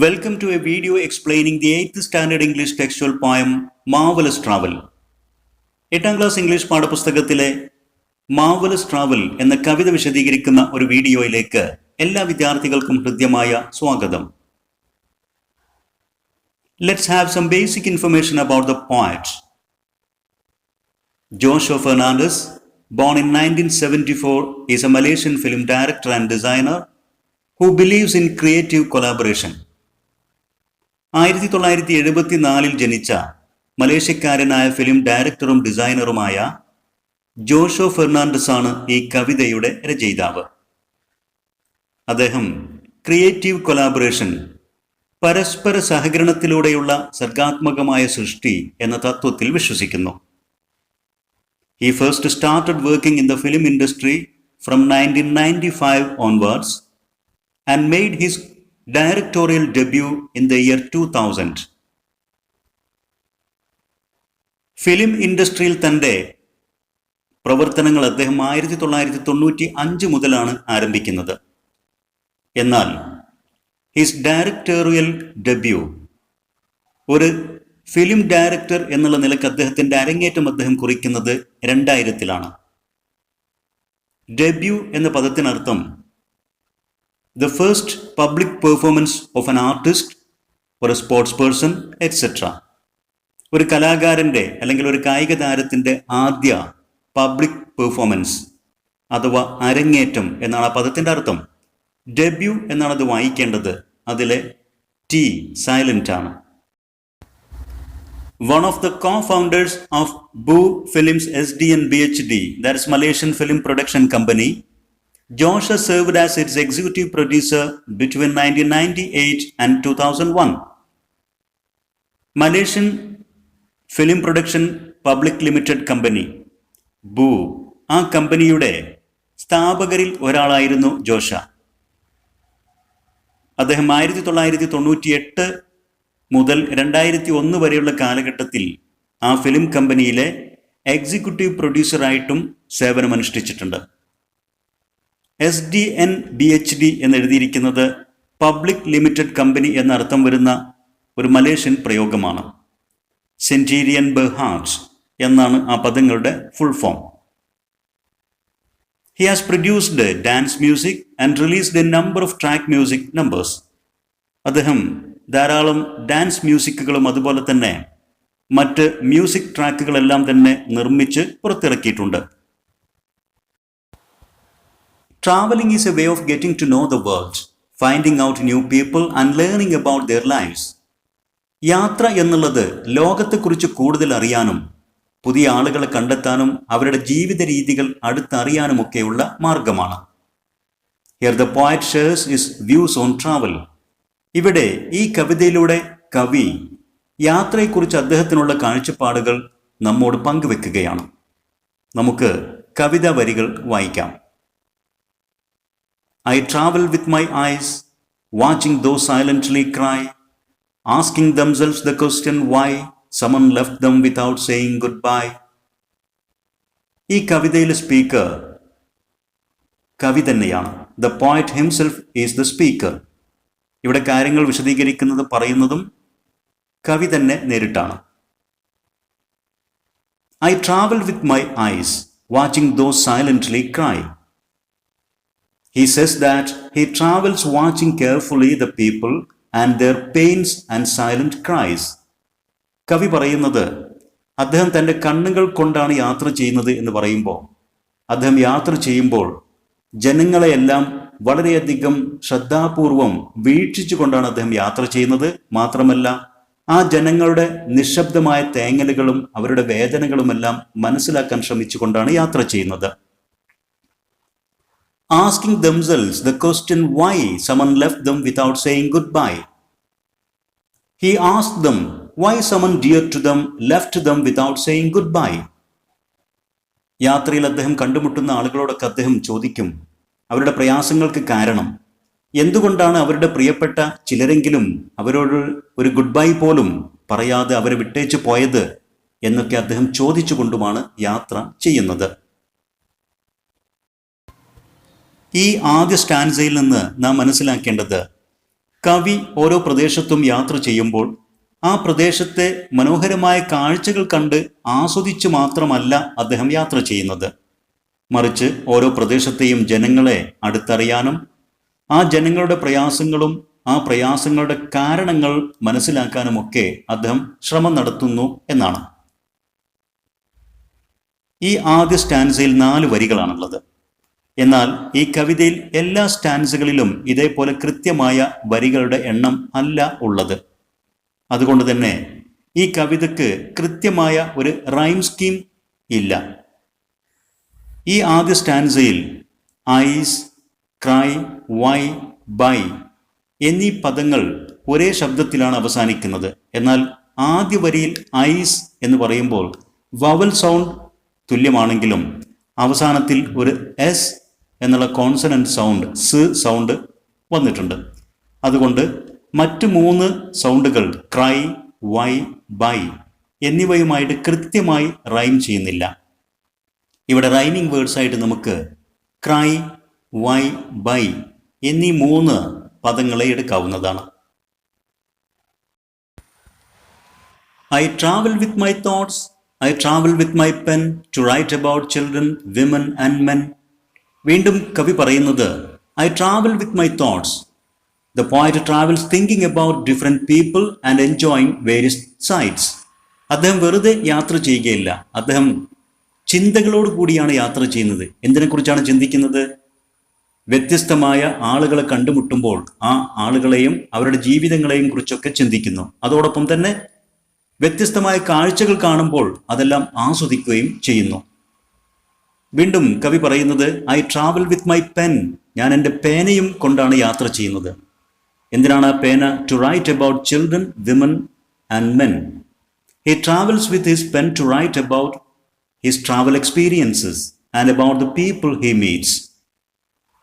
Welcome to a video explaining the 8th standard English textual poem Marvelous Travel. 8ാം class English പാഠപുസ്തകത്തിലെ marvellous travel എന്ന കവിത വിശദീകരിക്കുന്ന ഒരു വീഡിയോയിലേക്ക് എല്ലാ വിദ്യാർത്ഥികൾക്കും ഹൃദ്യമായ സ്വാഗതം. Let's have some basic information about the poet. Joshua Fernandez, born in 1974, is a Malaysian film director and designer who believes in creative collaboration. 1974 ജനിച്ച മലേഷ്യക്കാരനായ ഫിലിം ഡയറക്ടറും ഡിസൈനറുമായ ജോഷോ ഫെർണാണ്ടസ് ആണ് ഈ കവിതയുടെ രചയിതാവ്. അദ്ദേഹം ക്രിയേറ്റീവ് കൊലാബറേഷൻ, പരസ്പര സഹകരണത്തിലൂടെയുള്ള സർഗാത്മകമായ സൃഷ്ടി എന്ന തത്വത്തിൽ വിശ്വസിക്കുന്നു. He first started working in the film industry from 1995 onwards and made his directorial debut in the year 2000. Film ഇൻഡസ്ട്രിയിൽ തൻ്റെ പ്രവർത്തനങ്ങൾ അദ്ദേഹം 1995 മുതലാണ് ആരംഭിക്കുന്നത്. എന്നാൽ ഹിസ് ഡയറക്ടോറിയൽ ഡെബ്യൂ, ഒരു ഫിലിം ഡയറക്ടർ എന്നുള്ള നിലക്ക് അദ്ദേഹത്തിൻ്റെ അരങ്ങേറ്റം അദ്ദേഹം കുറിക്കുന്നത് 2000-ലാണ്. ഡെബ്യൂ എന്ന പദത്തിനർത്ഥം the first public performance of an artist or a sports person, etc. ഒരു കലാകാരൻ്റെ അല്ലെങ്കിൽ ഒരു കായിക താരത്തിൻ്റെ ആദ്യ പബ്ലിക് പെർഫോമൻസ് അഥവാ അരങ്ങേറ്റം എന്നാണ് ആ പദത്തിൻ്റെ അർത്ഥം. ഡെബ്യൂ എന്നാണ് അത് വായിക്കേണ്ടത്. അതിലെ ടി സൈലന്റ് ആണ്. One of the co-founders of Boo Films SD and BHD, that is Malaysian Film Production Company, Joshua served as its executive producer between 1998 and 2001. Malaysian Film Production Public Limited Company, ബൂ, ആ കമ്പനിയുടെ സ്ഥാപകരിൽ ഒരാളായിരുന്നു ജോഷ. അദ്ദേഹം 1998 മുതൽ 2001 വരെയുള്ള കാലഘട്ടത്തിൽ ആ film കമ്പനിയിലെ executive പ്രൊഡ്യൂസറായിട്ടും സേവനമനുഷ്ഠിച്ചിട്ടുണ്ട്. SDN BHD എന്നെഴുതിയിരിക്കുന്നത് പബ്ലിക് ലിമിറ്റഡ് കമ്പനി എന്നർത്ഥം വരുന്ന ഒരു മലേഷ്യൻ പ്രയോഗമാണ്. സെൻറ്റീരിയൻ ബെർഹാർട്സ് എന്നാണ് ആ പദങ്ങളുടെ full form. He has produced dance music and released a number of track music numbers. അദ്ദേഹം ധാരാളം ഡാൻസ് മ്യൂസിക്കുകളും അതുപോലെ തന്നെ മറ്റ് മ്യൂസിക് ട്രാക്കുകളെല്ലാം തന്നെ നിർമ്മിച്ച് പുറത്തിറക്കിയിട്ടുണ്ട്. Traveling is a way of getting to know the world, finding out new people and learning about their lives. യാത്ര എന്നുള്ളത് ലോകത്തെക്കുറിച്ച് കൂടുതൽ അറിയാനും പുതിയ ആളുകളെ കണ്ടെത്താനും അവരുടെ ജീവിത രീതികൾ അടുത്തറിയാനുമൊക്കെയുള്ള മാർഗമാണ്. Here the poet shares his views on travel. ഇവിടെ ഈ കവിതയിലൂടെ കവി യാത്രയെക്കുറിച്ച് അദ്ദേഹത്തിനുള്ള കാഴ്ചപ്പാടുകൾ നമ്മോട് പങ്കുവെക്കുകയാണ്. നമുക്ക് കവിതാ വരികൾ വായിക്കാം. I travel with my eyes, watching those silently cry, asking themselves the question why someone left them without saying goodbye. ഈ കവിതയിലെ സ്പീക്കർ കവി തന്നെയാണ്. The poet himself is the speaker. ഇവിടെ കാര്യങ്ങൾ വിശദീകരിക്കുന്നത് പറയുന്നതും കവി തന്നെ നേരിട്ടാണ്. I travel with my eyes, watching those silently cry. He says that he travels watching carefully the people and their pains and silent cries. കവി പറയുന്നത് അദ്ദേഹം തൻ്റെ കണ്ണുകൾ കൊണ്ടാണ് യാത്ര ചെയ്യുന്നത് എന്ന് പറയുമ്പോൾ, അദ്ദേഹം യാത്ര ചെയ്യുമ്പോൾ ജനങ്ങളെയെല്ലാം വളരെയധികം ശ്രദ്ധാപൂർവം വീക്ഷിച്ചുകൊണ്ടാണ് അദ്ദേഹം യാത്ര ചെയ്യുന്നത്. മാത്രമല്ല ആ ജനങ്ങളുടെ നിശബ്ദമായ തേങ്ങലുകളും അവരുടെ വേദനകളുമെല്ലാം മനസ്സിലാക്കാൻ ശ്രമിച്ചുകൊണ്ടാണ് യാത്ര ചെയ്യുന്നത്. Asking themselves the question why someone left them without saying goodbye. He asked them why someone dear to them left them without saying goodbye. യാത്രയിൽ അദ്ദേഹം കണ്ടുമുട്ടുന്ന ആളുകളോടൊക്കെ അദ്ദേഹം ചോദിക്കും അവരുടെ പ്രയാസങ്ങൾക്ക് കാരണം, എന്തുകൊണ്ടാണ് അവരുടെ പ്രിയപ്പെട്ട ചിലരെങ്കിലും അവരോട് ഒരു ഗുഡ് ബൈ പോലും പറയാതെ അവരെ വിട്ടേച്ച് പോയത് എന്നൊക്കെ അദ്ദേഹം ചോദിച്ചുകൊണ്ടുമാണ് യാത്ര ചെയ്യുന്നത്. ഈ ആദ്യ സ്റ്റാൻസയിൽ നിന്ന് നാം മനസ്സിലാക്കേണ്ടത് കവി ഓരോ പ്രദേശത്തും യാത്ര ചെയ്യുമ്പോൾ ആ പ്രദേശത്തെ മനോഹരമായ കാഴ്ചകൾ കണ്ട് ആസ്വദിച്ച് മാത്രമല്ല അദ്ദേഹം യാത്ര ചെയ്യുന്നത്. മറിച്ച് ഓരോ പ്രദേശത്തെയും ജനങ്ങളെ അടുത്തറിയാനും ആ ജനങ്ങളുടെ പ്രയാസങ്ങളും ആ പ്രയാസങ്ങളുടെ കാരണങ്ങൾ മനസ്സിലാക്കാനുമൊക്കെ അദ്ദേഹം ശ്രമം നടത്തുന്നു എന്നാണ്. ഈ ആദ്യ സ്റ്റാൻസയിൽ 4 വരികളാണുള്ളത്. എന്നാൽ ഈ കവിതയിൽ എല്ലാ സ്റ്റാൻസുകളിലും ഇതേപോലെ കൃത്യമായ വരികളുടെ എണ്ണം അല്ല ഉള്ളത്. അതുകൊണ്ട് തന്നെ ഈ കവിതയ്ക്ക് കൃത്യമായ ഒരു റൈം സ്കീം ഇല്ല. ഈ ആദ്യ സ്റ്റാൻസയിൽ ഐസ്, ക്രൈ, വൈ, ബൈ എന്നീ പദങ്ങൾ ഒരേ ശബ്ദത്തിലാണ് അവസാനിക്കുന്നത്. എന്നാൽ ആദ്യ വരിയിൽ ഐസ് എന്ന് പറയുമ്പോൾ വവൽ സൗണ്ട് തുല്യമാണെങ്കിലും അവസാനത്തിൽ ഒരു എസ് എന്നുള്ള കോൺസണന്റ് സൗണ്ട്, സ് സൗണ്ട് വന്നിട്ടുണ്ട്. അതുകൊണ്ട് മറ്റു 3 സൗണ്ടുകൾ ക്രൈ, വൈ, ബൈ എന്നിവയുമായിട്ട് കൃത്യമായി റൈം ചെയ്യുന്നില്ല. ഇവിടെ റൈമിംഗ് വേർഡ്സ് ആയിട്ട് നമുക്ക് ക്രൈ, വൈ, ബൈ എന്നീ 3 പദങ്ങളെ എടുക്കാവുന്നതാണ്. I travel with my thoughts, I travel with my pen to write about children, women and men. വീണ്ടും കവി പറയുന്നത് I travel with my thoughts. The poet travels thinking about different people and enjoying various sights. അദ്ദേഹം വെറുതെ യാത്ര ചെയ്യുകയില്ല, അദ്ദേഹം ചിന്തകളോട് കൂടിയാണ് യാത്ര ചെയ്യുന്നത്. എന്തിനെക്കുറിച്ചാണ് ചിന്തിക്കുന്നത്? വ്യത്യസ്തമായ ആളുകളെ കണ്ടുമുട്ടുമ്പോൾ ആ ആളുകളെയും അവരുടെ ജീവിതങ്ങളെയും കുറിച്ചൊക്കെ ചിന്തിക്കുന്നു. അതോടൊപ്പം തന്നെ വ്യത്യസ്തമായ കാഴ്ചകൾ കാണുമ്പോൾ അതെല്ലാം ആസ്വദിക്കുകയും ചെയ്യുന്നു. വീണ്ടും കവി പറയുന്നത് I travel with my pen. ഞാൻ എൻ്റെ പേനയും കൊണ്ടാണ് യാത്ര ചെയ്യുന്നത്. എന്തിനാണ് ആ പേന? To write about children, women and men. He travels with his pen to write about his travel experiences and about the people he meets.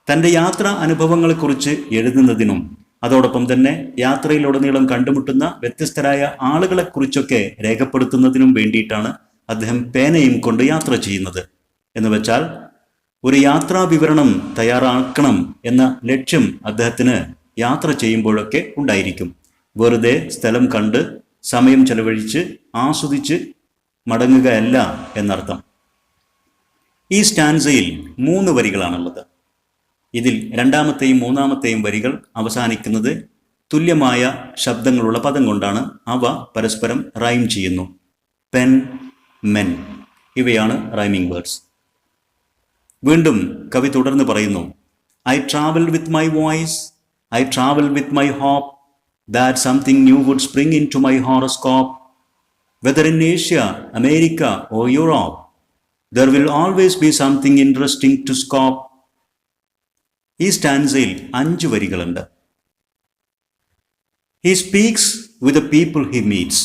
തൻ്റെ യാത്രാ അനുഭവങ്ങളെക്കുറിച്ച് എഴുതുന്നതിനും അതോടൊപ്പം തന്നെ യാത്രയിലുടനീളം കണ്ടുമുട്ടുന്ന വ്യത്യസ്തരായ ആളുകളെക്കുറിച്ചൊക്കെ രേഖപ്പെടുത്തുന്നതിനും വേണ്ടിയിട്ടാണ് അദ്ദേഹം പേനയും കൊണ്ട് യാത്ര ചെയ്യുന്നത്. എന്ന് വെച്ചാൽ ഒരു യാത്രാ വിവരണം തയ്യാറാക്കണം എന്ന ലക്ഷ്യം അദ്ദേഹത്തിന് യാത്ര ചെയ്യുമ്പോഴൊക്കെ ഉണ്ടായിരിക്കും. വെറുതെ സ്ഥലം കണ്ട് സമയം ചെലവഴിച്ച് ആസ്വദിച്ച് മടങ്ങുകയല്ല എന്നർത്ഥം. ഈ സ്റ്റാൻസയിൽ 3 വരികളാണുള്ളത്. ഇതിൽ രണ്ടാമത്തെയും മൂന്നാമത്തെയും വരികൾ അവസാനിക്കുന്നത് തുല്യമായ ശബ്ദങ്ങളുള്ള പദം കൊണ്ടാണ്. അവ പരസ്പരം റൈം ചെയ്യുന്നു. പെൻ, മെൻ ഇവയാണ് റൈമിംഗ് വേർഡ്സ്. വീണ്ടും കവി തുടർന്ന് പറയുന്നു I travel with my voice, I travel with my hope that something new would spring into my horoscope. Whether in Asia, America or Europe, there will always be something interesting to scope. ഈ സ്റ്റാൻസയിൽ 5 വരികളുണ്ട്. He speaks with the people he meets.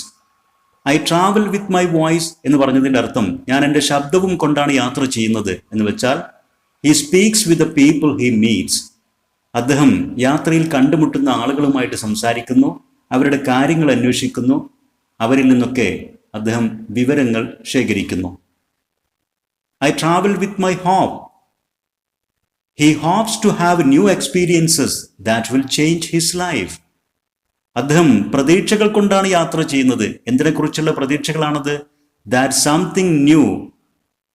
I travel with my voice എന്ന് പറഞ്ഞതിൻ്റെ അർത്ഥം ഞാൻ എൻ്റെ ശബ്ദവും കൊണ്ടാണ് യാത്ര ചെയ്യുന്നത് എന്ന് വെച്ചാൽ he speaks with the people he meets. അദ്ദേഹം യാത്രയിൽ കണ്ടുമുട്ടുന്ന ആളുകളുമായിട്ട് സംസാരിക്കുന്നു, അവരുടെ കാര്യങ്ങൾ അന്വേഷിക്കുന്നു, അവരിൽ നിന്നൊക്കെ അദ്ദേഹം വിവരങ്ങൾ ശേഖരിക്കുന്നു. I travel with my hope. He hopes to have new experiences that will change his life. അദ്ദേഹം പ്രതീക്ഷകൾ കൊണ്ടാണ് യാത്ര ചെയ്യുന്നത്. എന്തിനെക്കുറിച്ചുള്ള പ്രതീക്ഷകളാണത്? That something new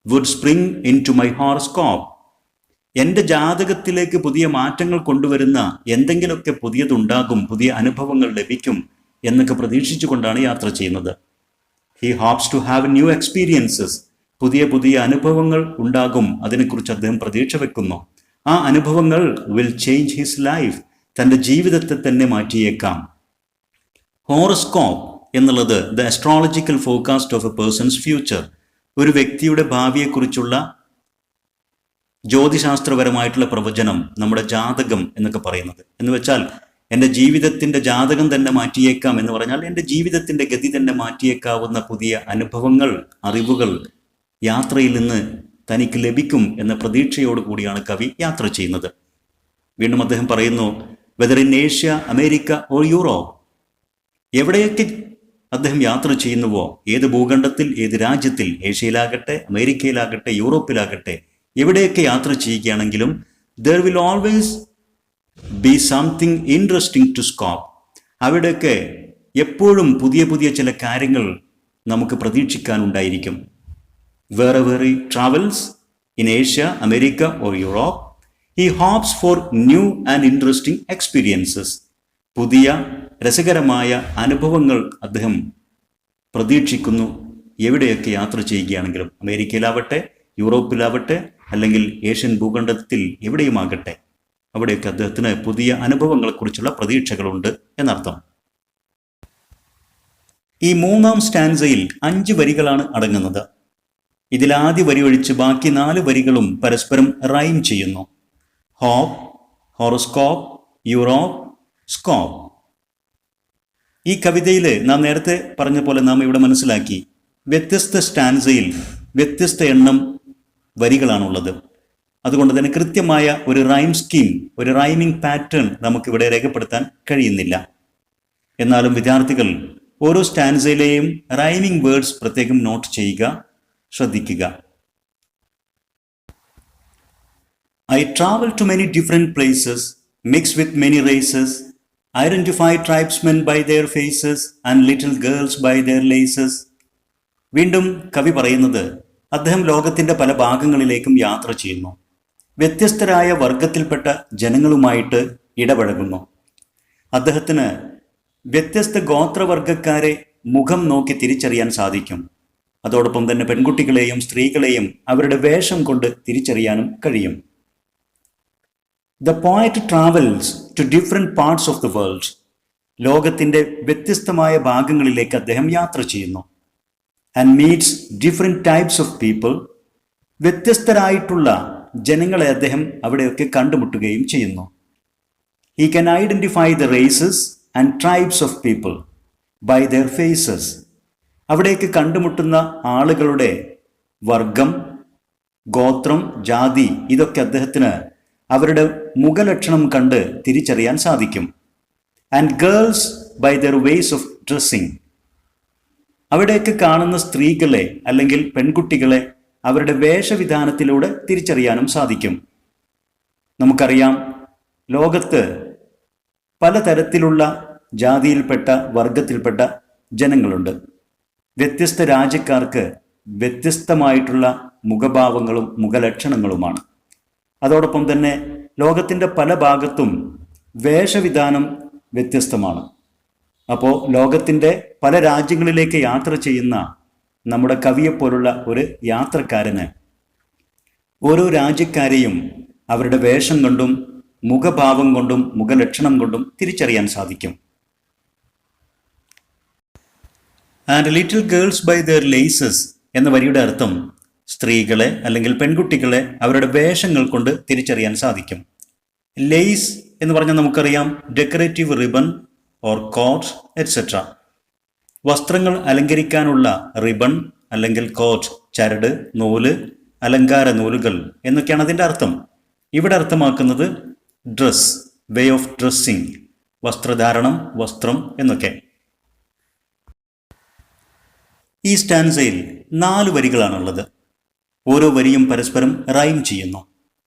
would spring into my horoscope. എൻ്റെ ജാതകത്തിലേക്ക് പുതിയ മാറ്റങ്ങൾ കൊണ്ടുവരുന്ന എന്തെങ്കിലുമൊക്കെ പുതിയതുണ്ടാകും, പുതിയ അനുഭവങ്ങൾ ലഭിക്കും എന്നൊക്കെ പ്രതീക്ഷിച്ചു കൊണ്ടാണ് യാത്ര ചെയ്യുന്നത്. He hopes to have new experiences. പുതിയ പുതിയ അനുഭവങ്ങൾ ഉണ്ടാകും, അതിനെക്കുറിച്ച് അദ്ദേഹം പ്രതീക്ഷ വെക്കുന്നു. ആ അനുഭവങ്ങൾ will change his life. തൻ്റെ ജീവിതത്തെ തന്നെ മാറ്റിയേക്കാം. ഹോറോസ്കോപ്പ് എന്നുള്ളത് the astrological forecast of a person's future. ഒരു വ്യക്തിയുടെ ഭാവിയെക്കുറിച്ചുള്ള ജ്യോതിശാസ്ത്രപരമായിട്ടുള്ള പ്രവചനം, നമ്മുടെ ജാതകം എന്നൊക്കെ പറയുന്നത്. എന്ന് വെച്ചാൽ എൻ്റെ ജീവിതത്തിൻ്റെ ജാതകം തന്നെ മാറ്റിയേക്കാം എന്ന് പറഞ്ഞാൽ എൻ്റെ ജീവിതത്തിൻ്റെ ഗതി തന്നെ മാറ്റിയേക്കാവുന്ന പുതിയ അനുഭവങ്ങൾ, അറിവുകൾ യാത്രയിൽ നിന്ന് തനിക്ക് ലഭിക്കും എന്ന പ്രതീക്ഷയോട് കൂടിയാണ് കവി യാത്ര ചെയ്യുന്നത്. വീണ്ടും അദ്ദേഹം പറയുന്നു whether in Asia, America or Europe. എവിടെയൊക്കെ അദ്ദേഹം യാത്ര ചെയ്യുന്നുവോ, ഏത് ഭൂഖണ്ഡത്തിൽ, ഏത് രാജ്യത്തിൽ, ഏഷ്യയിലാകട്ടെ, അമേരിക്കയിലാകട്ടെ, യൂറോപ്പിലാകട്ടെ, എവിടെയൊക്കെ യാത്ര ചെയ്യുകയാണെങ്കിലും there will always be something interesting to scope. അവിടെയൊക്കെ എപ്പോഴും പുതിയ പുതിയ ചില കാര്യങ്ങൾ നമുക്ക് പ്രതീക്ഷിക്കാനുണ്ടായിരിക്കും. Wherever he travels, in Asia, America or Europe, he hopes for new and interesting experiences. പുതിയ രസകരമായ അനുഭവങ്ങൾ അദ്ദേഹം പ്രതീക്ഷിക്കുന്നു എവിടെയൊക്കെ യാത്ര ചെയ്യുകയാണെങ്കിലും. അമേരിക്കയിലാവട്ടെ, യൂറോപ്പിലാവട്ടെ, അല്ലെങ്കിൽ ഏഷ്യൻ ഭൂഖണ്ഡത്തിൽ എവിടെയുമാകട്ടെ, അവിടെയൊക്കെ അദ്ദേഹത്തിന് പുതിയ അനുഭവങ്ങളെക്കുറിച്ചുള്ള പ്രതീക്ഷകളുണ്ട് എന്നർത്ഥം. ഈ മൂന്നാം സ്റ്റാൻസയിൽ 5 വരികളാണ് അടങ്ങുന്നത്. ഇതിൽ ആദ്യ വരി ഒഴിച്ച് ബാക്കി 4 വരികളും പരസ്പരം റൈം ചെയ്യുന്നു. Hope, horoscope, Europe, scope. ഈ കവിതയിൽ നാം നേരത്തെ പറഞ്ഞ പോലെ നാം ഇവിടെ മനസ്സിലാക്കി, വ്യത്യസ്ത സ്റ്റാൻസയിൽ വ്യത്യസ്ത എണ്ണം വരികളാണുള്ളത്. അതുകൊണ്ട് തന്നെ കൃത്യമായ ഒരു റൈം സ്കീം, ഒരു റൈമിംഗ് പാറ്റേൺ നമുക്കിവിടെ രേഖപ്പെടുത്താൻ കഴിയുന്നില്ല. എന്നാലും വിദ്യാർത്ഥികൾ ഓരോ സ്റ്റാൻസയിലെയും റൈമിംഗ് വേർഡ്സ് പ്രത്യേകം നോട്ട് ചെയ്യുക, ശ്രദ്ധിക്കുക. I travel to many different places, mix with many races, identify tribesmen by their faces and little girls by their laces. വീണ്ടും കവി പറയുന്നത്, അദ്ദേഹം ലോകത്തിൻ്റെ പല ഭാഗങ്ങളിലേക്കും യാത്ര ചെയ്യുന്നു, വ്യത്യസ്തരായ വർഗത്തിൽപ്പെട്ട ജനങ്ങളുമായിട്ട് ഇടപഴകുന്നു. അദ്ദേഹത്തിന് വ്യത്യസ്ത ഗോത്രവർഗക്കാരെ മുഖം നോക്കി തിരിച്ചറിയാൻ സാധിക്കും. അതോടൊപ്പം തന്നെ പെൺകുട്ടികളെയും സ്ത്രീകളെയും അവരുടെ വേഷം കൊണ്ട് തിരിച്ചറിയാനും കഴിയും. The poet travels to different parts of the world. ലോകത്തിൻ്റെ വ്യത്യസ്തമായ ഭാഗങ്ങളിലേക്ക് അദ്ദേഹം യാത്ര ചെയ്യുന്നു. And meets different types of people. വ്യത്യസ്തരായിട്ടുള്ള ജനങ്ങളെ അദ്ദേഹം അവിടെയൊക്കെ കണ്ടുമുട്ടുകയും ചെയ്യുന്നു. He can identify the races and tribes of people by their faces. അവിടേക്ക് കണ്ടുമുട്ടുന്ന ആളുകളുടെ വർഗം, ഗോത്രം, ജാതി, ഇതൊക്കെ അദ്ദേഹത്തിന് അവരുടെ മുഖലക്ഷണം കണ്ട് തിരിച്ചറിയാൻ സാധിക്കും. And girls by their ways of dressing. അവിടേക്ക് കാണുന്ന സ്ത്രീകളെ അല്ലെങ്കിൽ പെൺകുട്ടികളെ അവരുടെ വേഷവിധാനത്തിലൂടെ തിരിച്ചറിയാനും സാധിക്കും. നമുക്കറിയാം, ലോകത്ത് പലതരത്തിലുള്ള ജാതിയിൽപ്പെട്ട വർഗത്തിൽപ്പെട്ട ജനങ്ങളുണ്ട്. വ്യത്യസ്ത രാജ്യക്കാർക്ക് വ്യത്യസ്തമായിട്ടുള്ള മുഖഭാവങ്ങളും മുഖലക്ഷണങ്ങളുമാണ്. അതോടൊപ്പം തന്നെ ലോകത്തിൻ്റെ പല ഭാഗത്തും വേഷവിധാനം വ്യത്യസ്തമാണ്. അപ്പോൾ ലോകത്തിൻ്റെ പല രാജ്യങ്ങളിലേക്ക് യാത്ര ചെയ്യുന്ന നമ്മുടെ കവിയെപ്പോലുള്ള ഒരു യാത്രക്കാരന് ഓരോ രാജ്യക്കാരെയും അവരുടെ വേഷം കൊണ്ടും മുഖഭാവം കൊണ്ടും മുഖലക്ഷണം കൊണ്ടും തിരിച്ചറിയാൻ സാധിക്കും. And little girls by their laces എന്ന വരിയുടെ അർത്ഥം സ്ത്രീകളെ അല്ലെങ്കിൽ പെൺകുട്ടികളെ അവരുടെ വേഷങ്ങൾ കൊണ്ട് തിരിച്ചറിയാൻ സാധിക്കും. ലേസ് എന്ന് പറഞ്ഞാൽ നമുക്കറിയാം, decorative ribbon or coat etcetera. വസ്ത്രങ്ങൾ അലങ്കരിക്കാനുള്ള റിബൺ അല്ലെങ്കിൽ കോട്ട്, ചരട്, നൂല്, അലങ്കാര നൂലുകൾ എന്നൊക്കെയാണ് അതിൻ്റെ അർത്ഥം. ഇവിടെ അർത്ഥമാക്കുന്നത് ഡ്രസ്, വേ ഓഫ് ഡ്രസ്സിങ്, വസ്ത്രധാരണം, വസ്ത്രം എന്നൊക്കെ. ഈ സ്റ്റാൻസയിൽ 4 വരികളാണുള്ളത്. ഓരോ വരിയും പരസ്പരം റൈം ചെയ്യുന്നു.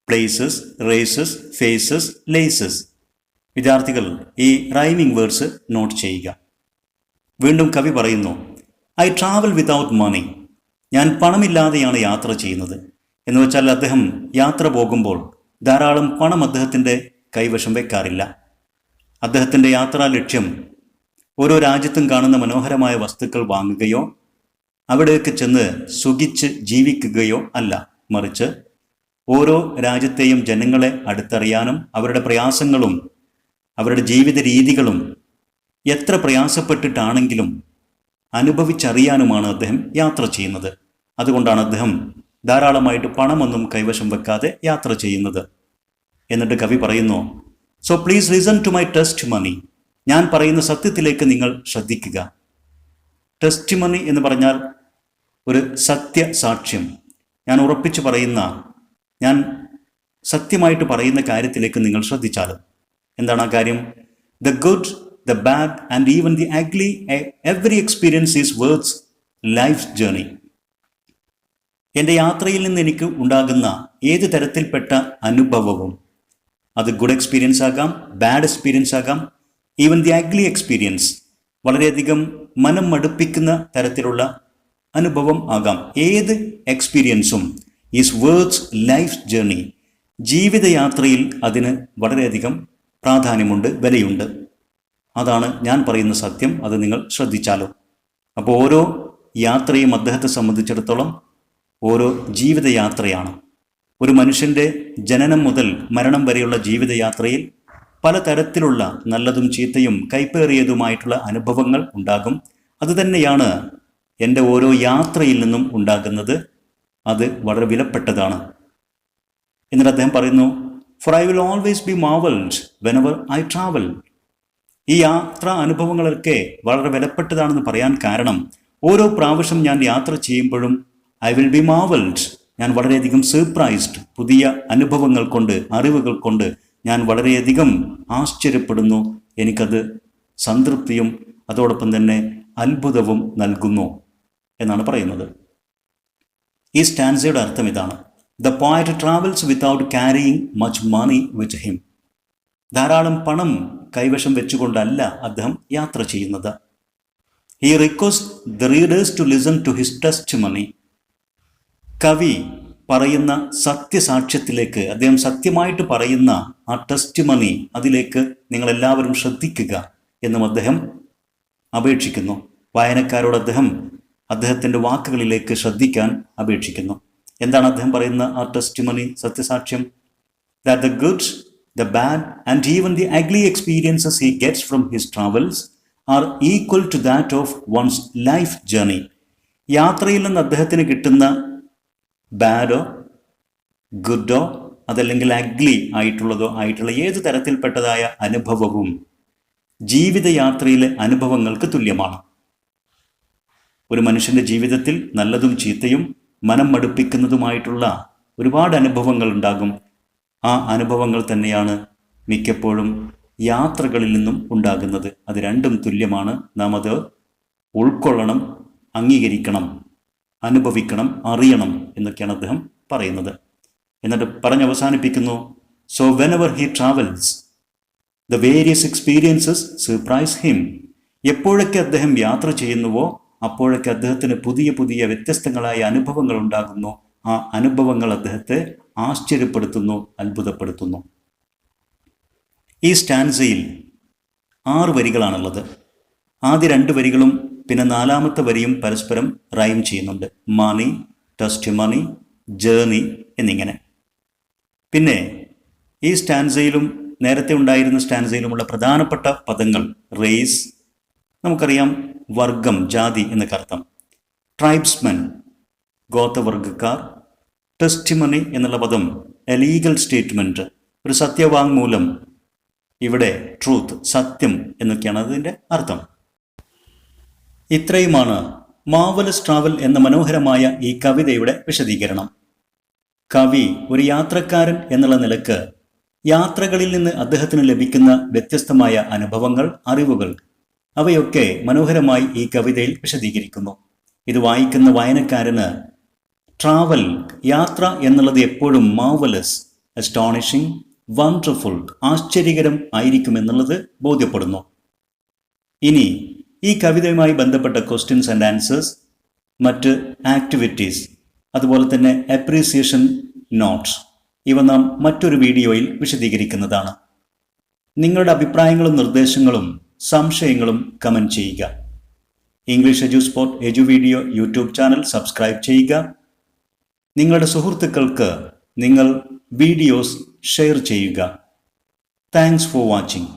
Places, races, faces, laces. വിദ്യാർത്ഥികൾ ഈ റൈമിംഗ് വേർഡ്സ് നോട്ട് ചെയ്യുക. വീണ്ടും കവി പറയുന്നു, ഐ ട്രാവൽ വിതൗട്ട് മണി. ഞാൻ പണമില്ലാതെയാണ് യാത്ര ചെയ്യുന്നത്. എന്ന് വെച്ചാൽ അദ്ദേഹം യാത്ര പോകുമ്പോൾ ധാരാളം പണം അദ്ദേഹത്തിൻ്റെ കൈവശം വെക്കാറില്ല. അദ്ദേഹത്തിൻ്റെ യാത്രാ ലക്ഷ്യം ഓരോ രാജ്യത്തും കാണുന്ന മനോഹരമായ വസ്തുക്കൾ വാങ്ങുകയോ അവിടേക്ക് ചെന്ന് സുഖിച്ച് ജീവിക്കുകയോ അല്ല, മറിച്ച് ഓരോ രാജ്യത്തെയും ജനങ്ങളെ അടുത്തറിയാനും അവരുടെ പ്രയാസങ്ങളും അവരുടെ ജീവിത രീതികളും എത്ര പ്രയാസപ്പെട്ടിട്ടാണെങ്കിലും അനുഭവിച്ചറിയാനുമാണ് അദ്ദേഹം യാത്ര ചെയ്യുന്നത്. അതുകൊണ്ടാണ് അദ്ദേഹം ധാരാളമായിട്ട് പണമൊന്നും കൈവശം വെക്കാതെ യാത്ര ചെയ്യുന്നത്. എന്നിട്ട് കവി പറയുന്നു, so please listen to my testimony. ഞാൻ പറയുന്ന സത്യത്തിലേക്ക് നിങ്ങൾ ശ്രദ്ധിക്കുക. ടെസ്റ്റ് മണി എന്ന് പറഞ്ഞാൽ ഒരു സത്യസാക്ഷ്യം. ഞാൻ ഉറപ്പിച്ചു പറയുന്ന, ഞാൻ സത്യമായിട്ട് പറയുന്ന കാര്യത്തിലേക്ക് നിങ്ങൾ ശ്രദ്ധിച്ചാലും. എന്താണ് ആ കാര്യം? The good, the bad and even the ugly, every experience is worth life journey. എൻ്റെ യാത്രയിൽ നിന്ന് എനിക്ക് ഉണ്ടാകുന്ന ഏത് തരത്തിൽപ്പെട്ട അനുഭവവും, അത് ഗുഡ് എക്സ്പീരിയൻസ് ആകാം, ബാഡ് എക്സ്പീരിയൻസ് ആകാം, ഈവൻ ദി അഗ്ലി എക്സ്പീരിയൻസ്, വളരെയധികം മനം മടുപ്പിക്കുന്ന തരത്തിലുള്ള അനുഭവം ആകാം. ഏത് എക്സ്പീരിയൻസും ഈസ് വേർത്ത്സ് ലൈഫ് ജേർണി. ജീവിതയാത്രയിൽ അതിന് വളരെയധികം പ്രാധാന്യമുണ്ട്, വിലയുണ്ട്. അതാണ് ഞാൻ പറയുന്ന സത്യം. അത് നിങ്ങൾ ശ്രദ്ധിച്ചാലോ. അപ്പോൾ ഓരോ യാത്രയും അദ്ദേഹത്തെ സംബന്ധിച്ചിടത്തോളം ഓരോ ജീവിതയാത്രയാണ്. ഒരു മനുഷ്യൻ്റെ ജനനം മുതൽ മരണം വരെയുള്ള ജീവിതയാത്രയിൽ പലതരത്തിലുള്ള നല്ലതും ചീത്തയും കൈപ്പേറിയതുമായിട്ടുള്ള അനുഭവങ്ങൾ ഉണ്ടാകും. അതുതന്നെയാണ് എൻ്റെ ഓരോ യാത്രയിൽ നിന്നും ഉണ്ടാകുന്നത്. അത് വളരെ വിലപ്പെട്ടതാണ്. എന്നിട്ട് അദ്ദേഹം പറയുന്നു, for I will always be marvelled whenever I travel. ഈ യാത്രാ അനുഭവങ്ങളൊക്കെ വളരെ വിലപ്പെട്ടതാണെന്ന് പറയാൻ കാരണം, ഓരോ പ്രാവശ്യം ഞാൻ യാത്ര ചെയ്യുമ്പോഴും ഐ വിൽ ബി മാർവൽഡ്, ഞാൻ വളരെയധികം സർപ്രൈസ്ഡ്, പുതിയ അനുഭവങ്ങൾ കൊണ്ട്, അറിവുകൾ കൊണ്ട് ഞാൻ വളരെയധികം ആശ്ചര്യപ്പെടുന്നു. എനിക്കത് സംതൃപ്തിയും അതോടൊപ്പം തന്നെ അത്ഭുതവും നൽകുന്നു എന്നാണ് പറയുന്നത്. ഈ സ്റ്റാൻസയുടെ അർത്ഥം ഇതാണ്: the poet travels without carrying much money with him. ധാരാളം പണം കൈവശം വെച്ചുകൊണ്ടല്ല അദ്ദേഹം യാത്ര ചെയ്യുന്നത്. He request the readers to listen to his testimony. കവി പറയുന്ന സത്യസാക്ഷ്യത്തിലേക്ക്, അദ്ദേഹം സത്യമായിട്ട് പറയുന്ന ആ ടെസ്റ്റിമണി, അതിലേക്ക് നിങ്ങളെല്ലാവരും ശ്രദ്ധിക്കുക എന്നും അദ്ദേഹം അപേക്ഷിക്കുന്നു. വായനക്കാരോട് അദ്ദേഹത്തിൻ്റെ വാക്കുകളിലേക്ക് ശ്രദ്ധിക്കാൻ അപേക്ഷിക്കുന്നു. എന്താണ് അദ്ദേഹം പറയുന്ന ആ testimony, സത്യസാക്ഷ്യം? that the good, the bad and even the ugly experiences he gets from his travels are equal to that of one's life journey. യാത്രയിൽ നിന്ന് അദ്ദേഹത്തിന് കിട്ടുന്ന ബാഡോ ഗുഡോ അതല്ലെങ്കിൽ അഗ്ലി ആയിട്ടുള്ളതോ ആയിട്ടുള്ള ഏത് തരത്തിൽപ്പെട്ടതായ അനുഭവവും ജീവിതയാത്രയിലെ അനുഭവങ്ങൾക്ക് തുല്യമാണ്. ഒരു മനുഷ്യൻ്റെ ജീവിതത്തിൽ നല്ലതും ചീത്തയും മനം മടുപ്പിക്കുന്നതുമായിട്ടുള്ള ഒരുപാട് അനുഭവങ്ങൾ ഉണ്ടാകും. ആ അനുഭവങ്ങൾ തന്നെയാണ് മിക്കപ്പോഴും യാത്രകളിൽ നിന്നും ഉണ്ടാകുന്നത്. അത് രണ്ടും തുല്യമാണ്. നാം അത് ഉൾക്കൊള്ളണം, അംഗീകരിക്കണം, അനുഭവിക്കണം, അറിയണം എന്നൊക്കെയാണ് അദ്ദേഹം പറയുന്നത്. എന്നിട്ട് പറഞ്ഞവസാനിപ്പിക്കുന്നു, so whenever he travels the various experiences surprise him. എപ്പോഴൊക്കെ അദ്ദേഹം യാത്ര ചെയ്യുന്നുവോ അപ്പോഴൊക്കെ അദ്ദേഹത്തിന് പുതിയ പുതിയ വ്യത്യസ്തങ്ങളായ അനുഭവങ്ങൾ ഉണ്ടാകുന്നു. ആ അനുഭവങ്ങൾ അദ്ദേഹത്തെ ആശ്ചര്യപ്പെടുത്തുന്നു, അത്ഭുതപ്പെടുത്തുന്നു. ഈ സ്റ്റാൻസയിൽ 6 വരികളാണുള്ളത്. ആദ്യ 2 വരികളും പിന്നെ 4ാമത്തെ വരിയും പരസ്പരം റൈം ചെയ്യുന്നുണ്ട്. മണി, ടെസ്റ്റിമണി, ജേർണി എന്നിങ്ങനെ. പിന്നെ ഈ സ്റ്റാൻസയിലും നേരത്തെ ഉണ്ടായിരുന്ന സ്റ്റാൻസയിലുമുള്ള പ്രധാനപ്പെട്ട പദങ്ങൾ റേസ്, നമുക്കറിയാം വർഗം, ജാതി എന്നൊക്കെ അർത്ഥം. ട്രൈബ്സ്മെൻ, ഗോത്രവർഗക്കാർ. ടെസ്റ്റിമണി എന്നുള്ള പദം എ ലീഗൽ സ്റ്റേറ്റ്മെൻറ്റ്, ഒരു സത്യവാങ്മൂലം. ഇവിടെ ട്രൂത്ത്, സത്യം എന്നൊക്കെയാണ് അതിൻ്റെ അർത്ഥം. ഇത്രയുമാണ് മാർവലസ് ട്രാവൽ എന്ന മനോഹരമായ ഈ കവിതയുടെ വിശദീകരണം. കവി ഒരു യാത്രക്കാരൻ എന്നുള്ള നിലക്ക് യാത്രകളിൽ നിന്ന് അദ്ദേഹത്തിന് ലഭിക്കുന്ന വ്യത്യസ്തമായ അനുഭവങ്ങൾ, അറിവുകൾ, അവയൊക്കെ മനോഹരമായി ഈ കവിതയിൽ വിശദീകരിക്കുന്നു. ഇത് വായിക്കുന്ന വായനക്കാരന് ട്രാവൽ, യാത്ര എന്നുള്ളത് എപ്പോഴും മാർവലസ്, അസ്റ്റോണിഷിംഗ്, വണ്ടർഫുൾ, ആശ്ചര്യകരം ആയിരിക്കുമെന്നുള്ളത് ബോധ്യപ്പെടുന്നു. ഇനി ഈ കവിതയുമായി ബന്ധപ്പെട്ട ക്വസ്റ്റ്യൻസ് ആൻഡ് ആൻസേഴ്സ്, മറ്റ് ആക്ടിവിറ്റീസ്, അതുപോലെ തന്നെ അപ്രീസിയേഷൻ നോട്ട്സ്, ഇവ നാം മറ്റൊരു വീഡിയോയിൽ വിശദീകരിക്കുന്നതാണ്. നിങ്ങളുടെ അഭിപ്രായങ്ങളും നിർദ്ദേശങ്ങളും സംശയങ്ങളും കമൻറ്റ് ചെയ്യുക. ഇംഗ്ലീഷ് എജുസ്പോട്ട് എജുവീഡിയോ യൂട്യൂബ് ചാനൽ സബ്സ്ക്രൈബ് ചെയ്യുക. നിങ്ങളുടെ സുഹൃത്തുക്കൾക്ക് നിങ്ങൾ വീഡിയോസ് ഷെയർ ചെയ്യുക. Thanks for watching.